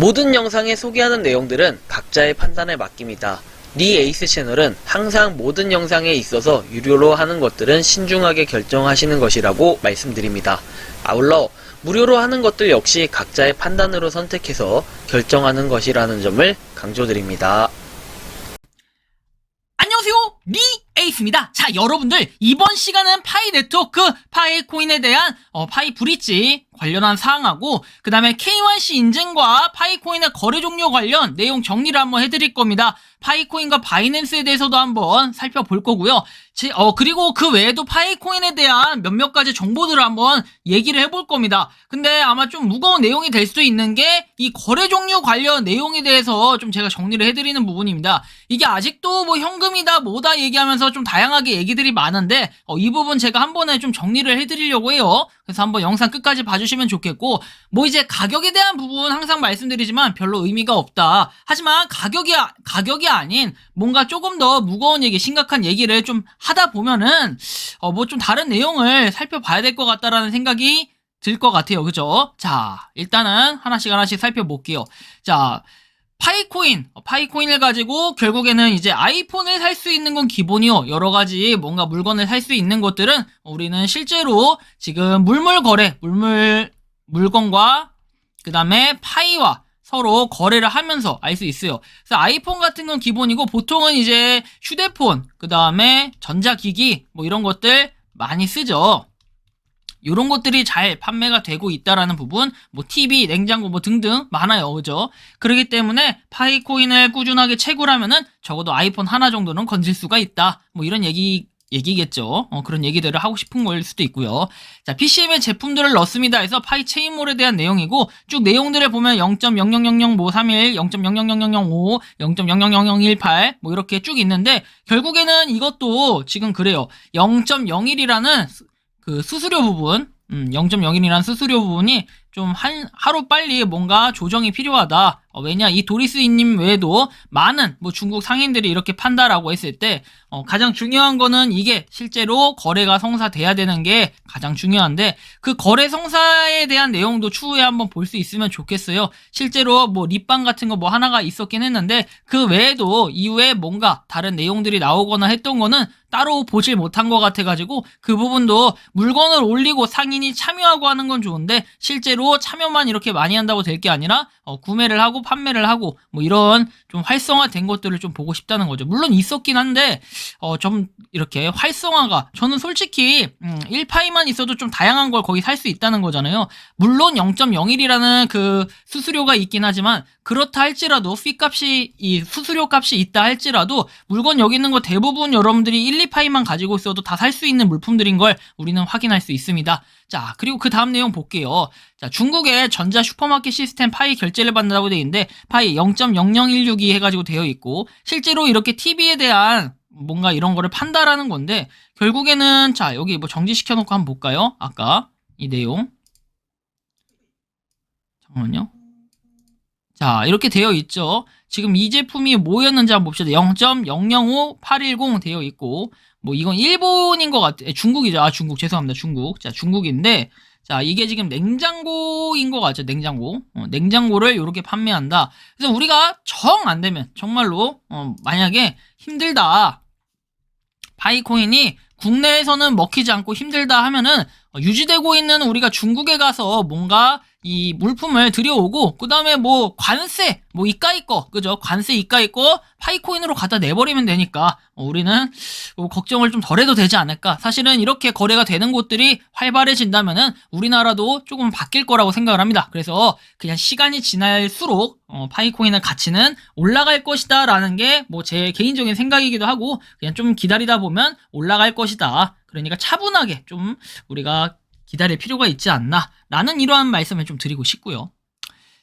모든 영상에 소개하는 내용들은 각자의 판단에 맡깁니다. 니 에이스 채널은 항상 모든 영상에 있어서 유료로 하는 것들은 신중하게 결정하시는 것이라고 말씀드립니다. 아울러 무료로 하는 것들 역시 각자의 판단으로 선택해서 결정하는 것이라는 점을 강조드립니다. 안녕하세요, 니 에이스입니다. 자, 여러분들, 이번 시간은 파이 네트워크, 파이 코인에 대한 파이 브릿지 관련한 사항하고 그 다음에 KYC 인증과 파이 코인의 거래 종료 관련 내용 정리를 한번 해드릴 겁니다. 파이 코인과 바이낸스에 대해서도 한번 살펴볼 거고요. 그리고 그 외에도 파이 코인에 대한 몇몇 가지 정보들을 한번 얘기를 해볼 겁니다. 근데 아마 좀 무거운 내용이 될 수도 있는 게 이 거래 종료 관련 내용에 대해서 좀 제가 정리를 해드리는 부분입니다. 이게 아직도 뭐 현금이다 뭐다 얘기하면서 좀 다양하게 얘기들이 많은데 이 부분 제가 한 번에 좀 정리를 해드리려고 해요. 그래서 한번 영상 끝까지 봐주시면 좋겠고, 뭐 이제 가격에 대한 부분 항상 말씀드리지만 별로 의미가 없다. 하지만 가격이 아닌 뭔가 조금 더 무거운 얘기, 심각한 얘기를 좀 하다 보면은 뭐 좀 다른 내용을 살펴봐야 될 것 같다라는 생각이 들 것 같아요. 그죠? 자, 일단은 하나씩 살펴볼게요. 자, 파이코인을 가지고 결국에는 이제 아이폰을 살 수 있는 건 기본이요. 여러 가지 뭔가 물건을 살 수 있는 것들은 우리는 실제로 지금 물건과 그 다음에 파이와 서로 거래를 하면서 알 수 있어요. 그래서 아이폰 같은 건 기본이고, 보통은 이제 휴대폰, 그 다음에 전자기기 뭐 이런 것들 많이 쓰죠. 이런 것들이 잘 판매가 되고 있다라는 부분, 뭐 TV, 냉장고 뭐 등등 많아요. 그죠? 그렇기 때문에 파이코인을 꾸준하게 채굴하면은 적어도 아이폰 하나 정도는 건질 수가 있다. 뭐 이런 얘기겠죠. 그런 얘기들을 하고 싶은 걸 수도 있고요. 자, PCM에 제품들을 넣습니다 해서 파이 체인몰에 대한 내용이고, 쭉 내용들을 보면 0.000031, 0.000005, 0.000018 뭐 이렇게 쭉 있는데, 결국에는 이것도 지금 그래요. 0.01이라는 그 수수료 부분, 0.01이라는 수수료 부분이 좀 하루 빨리 뭔가 조정이 필요하다. 왜냐, 이 도리스님 외에도 많은 뭐 중국 상인들이 이렇게 판다라고 했을 때 가장 중요한 거는 이게 실제로 거래가 성사돼야 되는 게 가장 중요한데, 그 거래 성사에 대한 내용도 추후에 한번 볼 수 있으면 좋겠어요. 실제로 뭐 립방 같은 거 뭐 하나가 있었긴 했는데, 그 외에도 이후에 뭔가 다른 내용들이 나오거나 했던 거는 따로 보질 못한 것 같아가지고, 그 부분도 물건을 올리고 상인이 참여하고 하는 건 좋은데, 실제로 참여만 이렇게 많이 한다고 될 게 아니라 구매를 하고 판매를 하고 뭐 이런 좀 활성화된 것들을 좀 보고 싶다는 거죠. 물론 있었긴 한데 좀 이렇게 활성화가, 저는 솔직히 1파이만 있어도 좀 다양한 걸 거기 살 수 있다는 거잖아요. 물론 0.01이라는 그 수수료가 있긴 하지만, 그렇다 할지라도 이 수수료 값이 있다 할지라도 물건 여기 있는 거 대부분 여러분들이 1, 2파이만 가지고 있어도 다 살 수 있는 물품들인 걸 우리는 확인할 수 있습니다. 자, 그리고 그 다음 내용 볼게요. 자, 중국의 전자 슈퍼마켓 시스템 파이 결제를 받는다고 되어 있는데, 파이 0.00162 해가지고 되어 있고, 실제로 이렇게 TV에 대한 뭔가 이런 거를 판다라는 건데, 결국에는 자, 여기 뭐 정지시켜 놓고 한번 볼까요? 아까 이 내용. 잠깐만요. 자, 이렇게 되어 있죠. 지금 이 제품이 뭐였는지 한번 봅시다. 0.005810 되어 있고, 뭐 이건 일본인 것 같아요. 중국이죠. 중국, 죄송합니다. 중국. 자, 중국인데, 자, 이게 지금 냉장고인 것 같죠. 냉장고. 냉장고를 이렇게 판매한다. 그래서 우리가 정 안 되면, 정말로 만약에 힘들다, 파이코인이 국내에서는 먹히지 않고 힘들다 하면은 유지되고 있는 우리가 중국에 가서 뭔가 이 물품을 들여오고, 그 다음에 뭐 관세 뭐 이까이 거, 그죠? 관세 이까이 거 파이코인으로 갖다 내버리면 되니까 우리는 뭐 걱정을 좀 덜 해도 되지 않을까. 사실은 이렇게 거래가 되는 곳들이 활발해진다면은 우리나라도 조금 바뀔 거라고 생각을 합니다. 그래서 그냥 시간이 지날수록 파이코인의 가치는 올라갈 것이다 라는 게 뭐 제 개인적인 생각이기도 하고, 그냥 좀 기다리다 보면 올라갈 것이다. 그러니까 차분하게 좀 우리가 기다릴 필요가 있지 않나 라는 이러한 말씀을 좀 드리고 싶고요.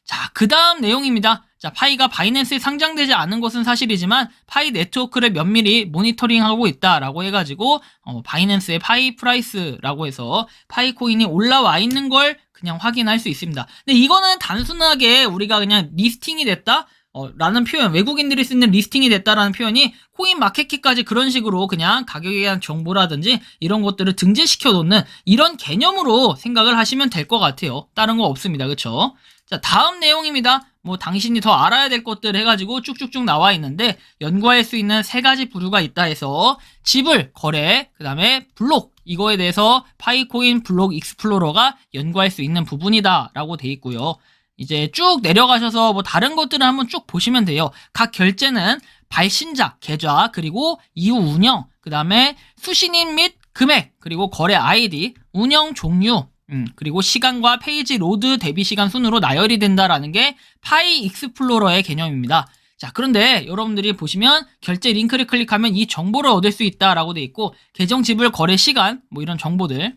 자, 그 다음 내용입니다. 자, 파이가 바이낸스에 상장되지 않은 것은 사실이지만 파이 네트워크를 면밀히 모니터링하고 있다라고 해가지고 바이낸스의 파이 프라이스라고 해서 파이코인이 올라와 있는 걸 그냥 확인할 수 있습니다. 근데 이거는 단순하게 우리가 그냥 리스팅이 됐다 라는 표현, 외국인들이 쓰는 리스팅이 됐다라는 표현이 코인 마켓킷까지 그런 식으로 그냥 가격에 대한 정보라든지 이런 것들을 등재시켜 놓는 이런 개념으로 생각을 하시면 될 것 같아요. 다른 거 없습니다. 그쵸? 자, 다음 내용입니다. 뭐 당신이 더 알아야 될 것들 해가지고 쭉쭉쭉 나와 있는데 연구할 수 있는 3가지 부류가 있다 해서 지불, 거래, 그 다음에 블록 이거에 대해서 파이코인 블록 익스플로러가 연구할 수 있는 부분이다 라고 돼 있고요. 이제 쭉 내려가셔서 뭐 다른 것들을 한번 쭉 보시면 돼요. 각 결제는 발신자, 계좌, 그리고 이후 운영, 그 다음에 수신인 및 금액, 그리고 거래 아이디, 운영 종류, 그리고 시간과 페이지 로드 대비 시간 순으로 나열이 된다라는 게 파이 익스플로러의 개념입니다. 자, 그런데 여러분들이 보시면 결제 링크를 클릭하면 이 정보를 얻을 수 있다라고 돼 있고 계정 지불 거래 시간 뭐 이런 정보들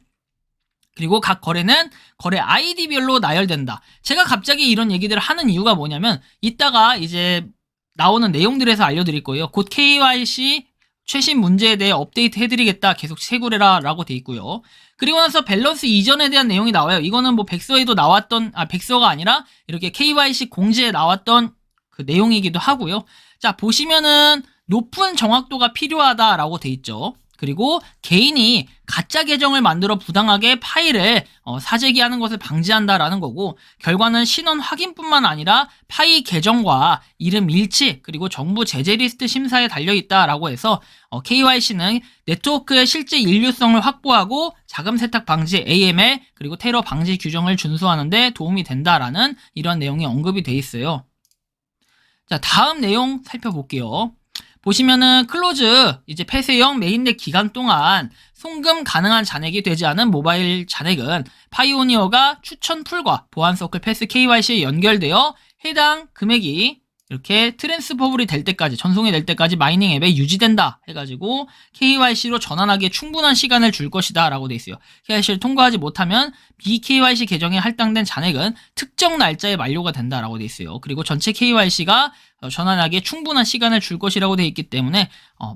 그리고 각 거래는 거래 아이디별로 나열된다. 제가 갑자기 이런 얘기들을 하는 이유가 뭐냐면 이따가 이제 나오는 내용들에서 알려드릴 거예요. 곧 KYC 최신 문제에 대해 업데이트 해드리겠다. 계속 채굴해라 라고 돼 있고요. 그리고 나서 밸런스 이전에 대한 내용이 나와요. 이거는 뭐 백서에도 나왔던 백서가 아니라 이렇게 KYC 공지에 나왔던 그 내용이기도 하고요. 자, 보시면은 높은 정확도가 필요하다라고 돼 있죠. 그리고 개인이 가짜 계정을 만들어 부당하게 파일을 사재기하는 것을 방지한다라는 거고 결과는 신원 확인뿐만 아니라 파이 계정과 이름 일치 그리고 정부 제재 리스트 심사에 달려있다라고 해서 KYC는 네트워크의 실제 인류성을 확보하고 자금 세탁 방지 AML 그리고 테러 방지 규정을 준수하는 데 도움이 된다라는 이런 내용이 언급이 돼 있어요. 자, 다음 내용 살펴볼게요. 보시면은 클로즈 이제 폐쇄형 메인넷 기간 동안 송금 가능한 잔액이 되지 않은 모바일 잔액은 파이오니어가 추천 풀과 보안 서클 패스 KYC에 연결되어 해당 금액이 이렇게 트랜스퍼블이 될 때까지 전송이 될 때까지 마이닝 앱에 유지된다 해가지고 KYC로 전환하기에 충분한 시간을 줄 것이다 라고 돼 있어요. KYC를 통과하지 못하면 BKYC 계정에 할당된 잔액은 특정 날짜에 만료가 된다라고 돼 있어요. 그리고 전체 KYC가 전환하기에 충분한 시간을 줄 것이라고 돼 있기 때문에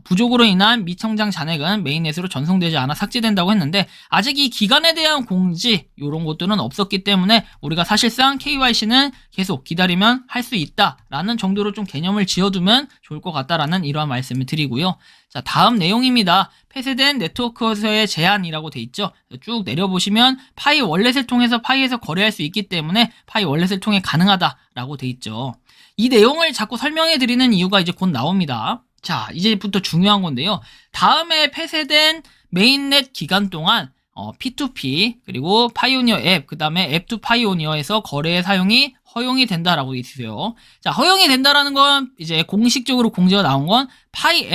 부족으로 인한 미청장 잔액은 메인넷으로 전송되지 않아 삭제된다고 했는데 아직 이 기간에 대한 공지 이런 것들은 없었기 때문에 우리가 사실상 KYC는 계속 기다리면 할 수 있다라는 정도로 좀 개념을 지어두면 좋을 것 같다라는 이러한 말씀을 드리고요. 자, 다음 내용입니다. 폐쇄된 네트워크에서의 제한이라고 돼 있죠. 쭉 내려보시면 파이 월렛을 통해서 파이에서 거래할 수 있기 때문에 파이 월렛을 통해 가능하다라고 돼 있죠. 이 내용을 자꾸 설명해 드리는 이유가 이제 곧 나옵니다. 자, 이제부터 중요한 건데요. 다음에 폐쇄된 메인넷 기간 동안 P2P 그리고 파이오니어 앱, 그 다음에 앱 투 파이오니어에서 거래의 사용이 허용이 된다라고 있어요. 자, 허용이 된다라는 건 이제 공식적으로 공지가 나온 건 파이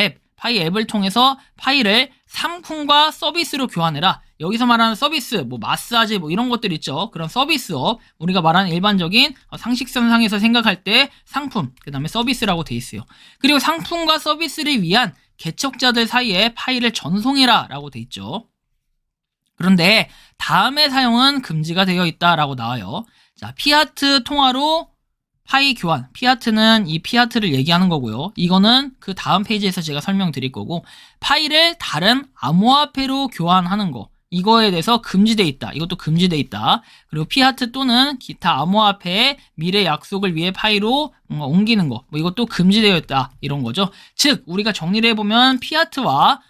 앱을 통해서 파일을 상품과 서비스로 교환해라. 여기서 말하는 서비스, 뭐 마사지 뭐 이런 것들 있죠. 그런 서비스업, 우리가 말하는 일반적인 상식선상에서 생각할 때 상품, 그 다음에 서비스라고 돼 있어요. 그리고 상품과 서비스를 위한 개척자들 사이에 파일을 전송해라 라고 돼 있죠. 그런데 다음의 사용은 금지가 되어 있다라고 나와요. 자, 피아트 통화로 파이 교환, 피아트는 이 피아트를 얘기하는 거고요. 이거는 그 다음 페이지에서 제가 설명드릴 거고 파일을 다른 암호화폐로 교환하는 거 이거에 대해서 금지돼 있다. 이것도 금지돼 있다. 그리고 피아트 또는 기타 암호화폐의 미래 약속을 위해 파이로 옮기는 거 뭐 이것도 금지되어 있다. 이런 거죠. 즉 우리가 정리를 해보면 피아트와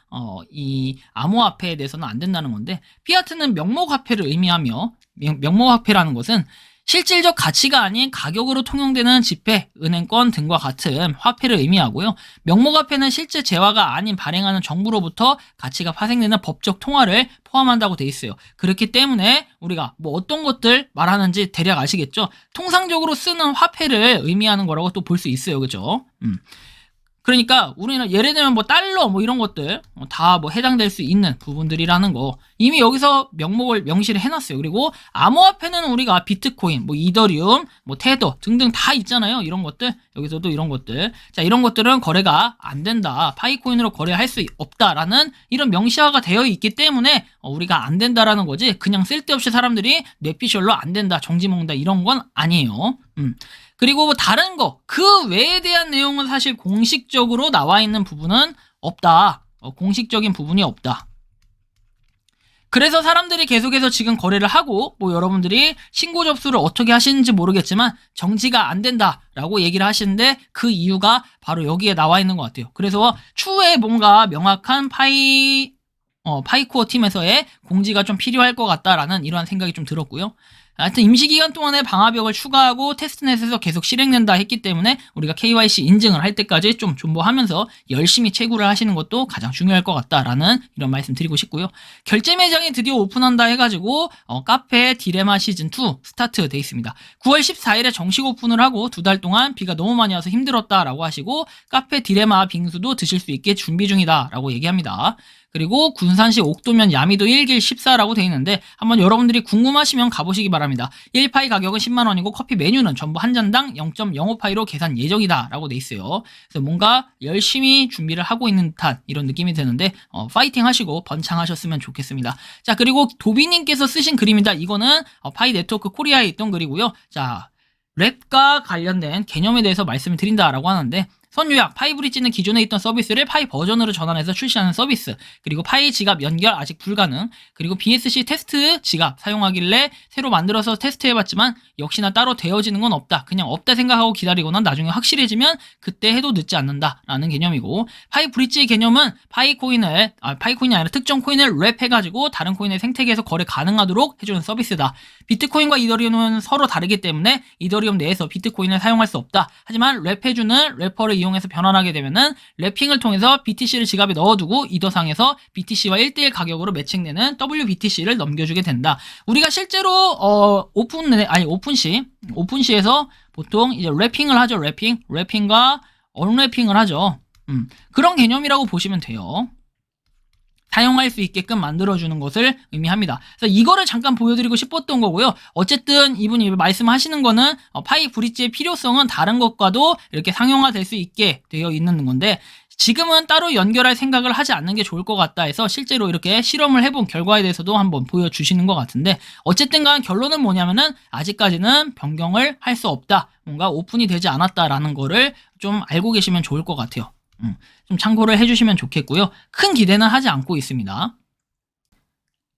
이 암호화폐에 대해서는 안 된다는 건데 피아트는 명목화폐를 의미하며 명목화폐라는 것은 실질적 가치가 아닌 가격으로 통용되는 지폐, 은행권 등과 같은 화폐를 의미하고요. 명목화폐는 실제 재화가 아닌 발행하는 정부로부터 가치가 파생되는 법적 통화를 포함한다고 돼 있어요. 그렇기 때문에 우리가 뭐 어떤 것들 말하는지 대략 아시겠죠? 통상적으로 쓰는 화폐를 의미하는 거라고 또 볼 수 있어요. 그죠? 그러니까 우리는 예를 들면 뭐 달러 뭐 이런 것들 다 뭐 해당될 수 있는 부분들이라는 거 이미 여기서 명목을 명시를 해놨어요. 그리고 암호화폐는 우리가 비트코인, 뭐 이더리움, 뭐 테더 등등 다 있잖아요. 이런 것들 여기서도 이런 것들 자 이런 것들은 거래가 안 된다. 파이코인으로 거래할 수 없다라는 이런 명시화가 되어 있기 때문에 우리가 안 된다라는 거지 그냥 쓸데없이 사람들이 뇌피셜로 안 된다 정지 먹는다 이런 건 아니에요. 그리고 뭐 다른 거, 그 외에 대한 내용은 사실 공식적으로 나와 있는 부분은 없다. 공식적인 부분이 없다. 그래서 사람들이 계속해서 지금 거래를 하고 뭐 여러분들이 신고 접수를 어떻게 하시는지 모르겠지만 정지가 안 된다라고 얘기를 하시는데 그 이유가 바로 여기에 나와 있는 것 같아요. 그래서 추후에 뭔가 명확한 파이코어 팀에서의 공지가 좀 필요할 것 같다라는 이러한 생각이 좀 들었고요. 하여튼 임시기간 동안에 방화벽을 추가하고 테스트넷에서 계속 실행된다 했기 때문에 우리가 KYC 인증을 할 때까지 좀 존버하면서 열심히 채굴을 하시는 것도 가장 중요할 것 같다라는 이런 말씀 드리고 싶고요. 결제 매장이 드디어 오픈한다 해가지고 카페 디레마 시즌2 스타트 돼 있습니다. 9월 14일에 정식 오픈을 하고 2달 동안 비가 너무 많이 와서 힘들었다라고 하시고 카페 디레마 빙수도 드실 수 있게 준비 중이다라고 얘기합니다. 그리고 군산시 옥도면 야미도 1길 14라고 되어 있는데 한번 여러분들이 궁금하시면 가보시기 바랍니다. 1파이 가격은 10만원이고 커피 메뉴는 전부 한 잔당 0.05파이로 계산 예정이다 라고 돼 있어요. 그래서 뭔가 열심히 준비를 하고 있는 듯한 이런 느낌이 드는데 파이팅 하시고 번창하셨으면 좋겠습니다. 자, 그리고 도비님께서 쓰신 글입니다. 이거는 파이 네트워크 코리아에 있던 글이고요. 자, 랩과 관련된 개념에 대해서 말씀을 드린다라고 하는데 선요약, 파이 브릿지는 기존에 있던 서비스를 파이 버전으로 전환해서 출시하는 서비스, 그리고 파이 지갑 연결 아직 불가능, 그리고 BSC 테스트 지갑 사용하길래 새로 만들어서 테스트해봤지만 역시나 따로 되어지는 건 없다. 그냥 없다 생각하고 기다리거나 나중에 확실해지면 그때 해도 늦지 않는다라는 개념이고, 파이 브릿지의 개념은 파이 코인이 아니라 특정 코인을 랩해가지고 다른 코인의 생태계에서 거래 가능하도록 해주는 서비스다. 비트코인과 이더리움은 서로 다르기 때문에 이더리움 내에서 비트코인을 사용할 수 없다. 하지만 랩해주는 래퍼를 이용해서 변환하게 되면은 래핑을 통해서 BTC를 지갑에 넣어두고 이더상에서 BTC와 1대1 가격으로 매칭되는 WBTC를 넘겨주게 된다. 우리가 실제로 오픈시에서 보통 이제 래핑을 하죠. 래핑과 언래핑을 하죠. 그런 개념이라고 보시면 돼요. 사용할 수 있게끔 만들어주는 것을 의미합니다. 그래서 이거를 잠깐 보여드리고 싶었던 거고요. 어쨌든 이분이 말씀하시는 거는 파이 브릿지의 필요성은 다른 것과도 이렇게 상용화될 수 있게 되어 있는 건데 지금은 따로 연결할 생각을 하지 않는 게 좋을 것 같다 해서 실제로 이렇게 실험을 해본 결과에 대해서도 한번 보여주시는 것 같은데 어쨌든 간 결론은 뭐냐면은 아직까지는 변경을 할 수 없다. 뭔가 오픈이 되지 않았다라는 거를 좀 알고 계시면 좋을 것 같아요. 좀 참고를 해주시면 좋겠고요. 큰 기대는 하지 않고 있습니다.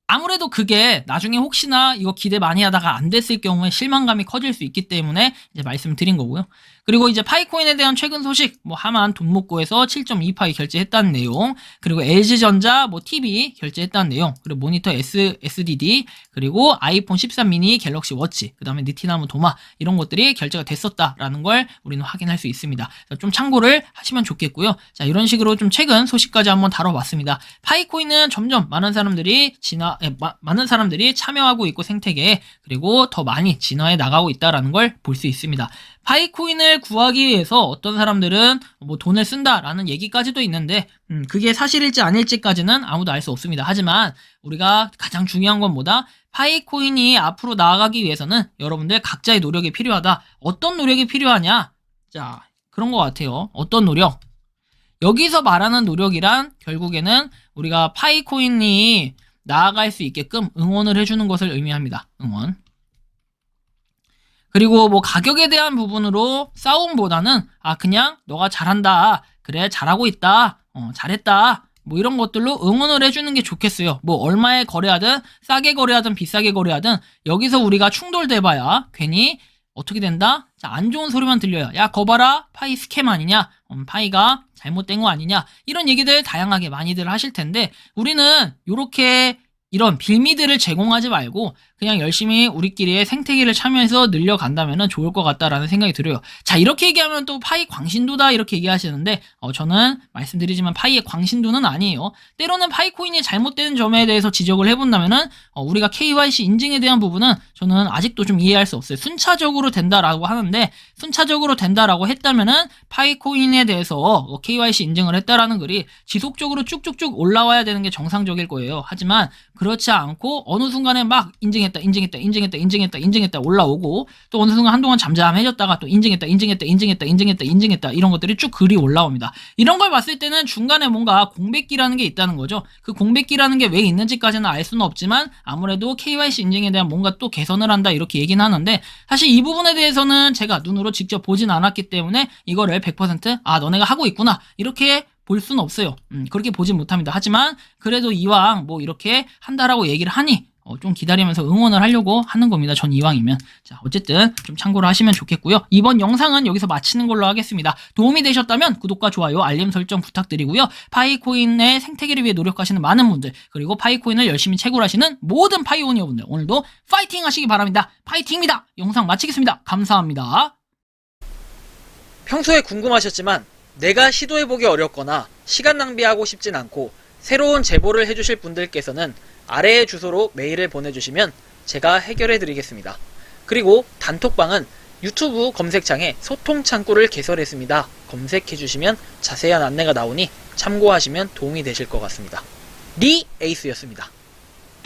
아무래도 그게 나중에 혹시나 이거 기대 많이 하다가 안 됐을 경우에 실망감이 커질 수 있기 때문에 이제 말씀을 드린 거고요. 그리고 이제 파이코인에 대한 최근 소식, 하만 돈목고에서 7.2파이 결제했다는 내용, 그리고 LG전자 TV 결제했다는 내용, 그리고 모니터 SDD, 그리고 아이폰 13 미니, 갤럭시 워치, 그 다음에 느티나무 도마 이런 것들이 결제가 됐었다라는 걸 우리는 확인할 수 있습니다. 좀 참고를 하시면 좋겠고요. 자, 이런 식으로 좀 최근 소식까지 한번 다뤄봤습니다. 파이코인은 점점 많은 사람들이 참여하고 있고 생태계에, 그리고 더 많이 진화해 나가고 있다라는 걸 볼 수 있습니다. 파이코인을 구하기 위해서 어떤 사람들은 돈을 쓴다라는 얘기까지도 있는데 그게 사실일지 아닐지까지는 아무도 알 수 없습니다. 하지만 우리가 가장 중요한 건 뭐다? 파이코인이 앞으로 나아가기 위해서는 여러분들 각자의 노력이 필요하다. 어떤 노력이 필요하냐? 자, 그런 것 같아요. 어떤 노력? 여기서 말하는 노력이란 결국에는 우리가 파이코인이 나아갈 수 있게끔 응원을 해주는 것을 의미합니다. 응원. 그리고 가격에 대한 부분으로 싸움보다는 그냥 너가 잘한다, 그래 잘하고 있다, 잘했다, 이런 것들로 응원을 해주는 게 좋겠어요. 얼마에 거래하든 싸게 거래하든 비싸게 거래하든 여기서 우리가 충돌돼봐야 괜히 어떻게 된다? 자, 안 좋은 소리만 들려요. 야, 거 봐라, 파이 스캠 아니냐, 파이가 잘못된 거 아니냐, 이런 얘기들 다양하게 많이들 하실 텐데 우리는 요렇게 이런 빌미들을 제공하지 말고 그냥 열심히 우리끼리의 생태계를 참여해서 늘려간다면 좋을 것 같다라는 생각이 들어요. 자, 이렇게 얘기하면 또 파이 광신도다 이렇게 얘기하시는데 저는 말씀드리지만 파이의 광신도는 아니에요. 때로는 파이코인이 잘못되는 점에 대해서 지적을 해본다면은 우리가 KYC 인증에 대한 부분은 저는 아직도 좀 이해할 수 없어요. 순차적으로 된다라고 하는데 순차적으로 된다라고 했다면은 파이코인에 대해서 KYC 인증을 했다라는 글이 지속적으로 쭉쭉쭉 올라와야 되는 게 정상적일 거예요. 하지만 그렇지 않고 어느 순간에 막 인증했다 올라오고 또 어느 순간 한동안 잠잠해졌다가 또 인증했다 이런 것들이 쭉 글이 올라옵니다. 이런 걸 봤을 때는 중간에 뭔가 공백기라는 게 있다는 거죠. 그 공백기라는 게 왜 있는지까지는 알 수는 없지만 아무래도 KYC 인증에 대한 뭔가 또 개선을 한다 이렇게 얘기는 하는데 사실 이 부분에 대해서는 제가 눈으로 직접 보진 않았기 때문에 이거를 100% 너네가 하고 있구나 이렇게 볼 수는 없어요. 그렇게 보진 못합니다. 하지만 그래도 이왕 이렇게 한다라고 얘기를 하니 좀 기다리면서 응원을 하려고 하는 겁니다. 전 이왕이면. 자, 어쨌든 좀 참고를 하시면 좋겠고요. 이번 영상은 여기서 마치는 걸로 하겠습니다. 도움이 되셨다면 구독과 좋아요, 알림 설정 부탁드리고요. 파이코인의 생태계를 위해 노력하시는 많은 분들, 그리고 파이코인을 열심히 채굴하시는 모든 파이오니어 분들, 오늘도 파이팅 하시기 바랍니다. 파이팅입니다. 영상 마치겠습니다. 감사합니다. 평소에 궁금하셨지만 내가 시도해보기 어렵거나 시간 낭비하고 싶진 않고 새로운 제보를 해주실 분들께서는 아래의 주소로 메일을 보내주시면 제가 해결해드리겠습니다. 그리고 단톡방은 유튜브 검색창에 소통 창구를 개설했습니다. 검색해주시면 자세한 안내가 나오니 참고하시면 도움이 되실 것 같습니다. 리 에이스였습니다.